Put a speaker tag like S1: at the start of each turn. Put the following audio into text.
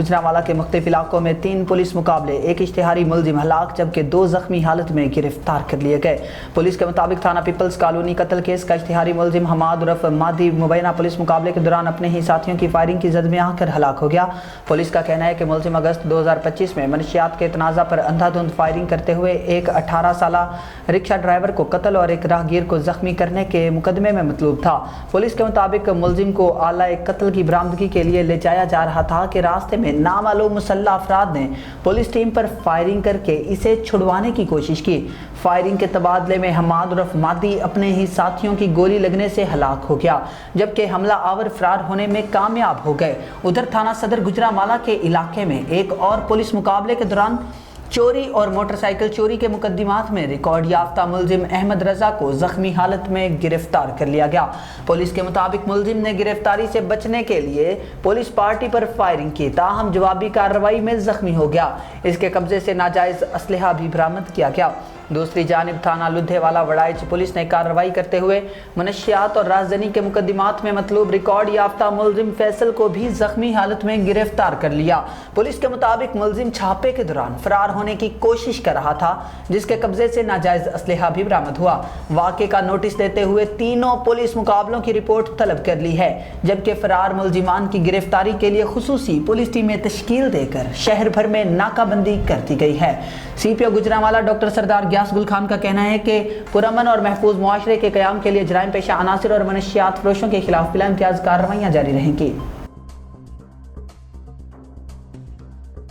S1: گجرانوالہ کے مختلف علاقوں میں 3 پولیس مقابلے، 1 اشتہاری ملزم ہلاک جبکہ 2 زخمی حالت میں گرفتار کر لیے گئے۔ پولیس کے مطابق تھانہ پیپلز کالونی قتل کیس کا اشتہاری ملزم حماد عرف مادی مبینہ پولیس مقابلے کے دوران اپنے ہی ساتھیوں کی فائرنگ کی زد میں آ کر ہلاک ہو گیا۔ پولیس کا کہنا ہے کہ ملزم اگست 2025 میں منشیات کے تنازع پر اندھا دھند فائرنگ کرتے ہوئے ایک 18 سالہ رکشہ ڈرائیور کو قتل اور ایک راہگیر کو زخمی کرنے کے مقدمے میں مطلوب تھا۔ پولیس کے مطابق ملزم کو آلہ قتل کی برآمدگی کے لیے لے جایا جا رہا تھا کہ راستے میں نامعلوم مسلح افراد نے پولیس ٹیم پر فائرنگ کر کے اسے چھڑوانے کی کوشش کی۔ فائرنگ کے تبادلے میں حماد عرف مادی اپنے ہی ساتھیوں کی گولی لگنے سے ہلاک ہو گیا جبکہ حملہ آور فرار ہونے میں کامیاب ہو گئے۔ ادھر تھانہ صدر گجرانوالہ کے علاقے میں ایک اور پولیس مقابلے کے دوران چوری اور موٹر سائیکل چوری کے مقدمات میں ریکارڈ یافتہ ملزم احمد رضا کو زخمی حالت میں گرفتار کر لیا گیا۔ پولیس کے مطابق ملزم نے گرفتاری سے بچنے کے لیے پولیس پارٹی پر فائرنگ کی، تاہم جوابی کارروائی میں زخمی ہو گیا۔ اس کے قبضے سے ناجائز اسلحہ بھی برآمد کیا گیا۔ دوسری جانب تھانہ لدھیوالا وڑائچ پولیس نے کارروائی کرتے ہوئے منشیات اور رازدنی کے مقدمات میں مطلوب ریکارڈ یافتہ ملزم فیصل کو بھی زخمی حالت میں گرفتار کر لیا۔ پولیس کے مطابق ملزم چھاپے کے دوران فرار ہونے کی کوشش کر رہا تھا جس کے قبضے سے ناجائز اسلحہ بھی برآمد ہوا۔ واقعے کا نوٹس دیتے ہوئے تینوں پولیس مقابلوں کی رپورٹ طلب کر لی ہے جبکہ فرار ملزمان کی گرفتاری کے لیے خصوصی پولیس ٹیمیں تشکیل دے کر شہر بھر میں ناکہ بندی کر دی گئی ہے۔ سی پی او گجرانوالہ ڈاکٹر سردار گیاس گل خان کا کہنا ہے کہ پرامن اور محفوظ معاشرے کے قیام کے لیے جرائم پیشہ عناصر اور منشیات فروشوں کے خلاف بلا امتیاز کارروائیاں جاری رہیں گی۔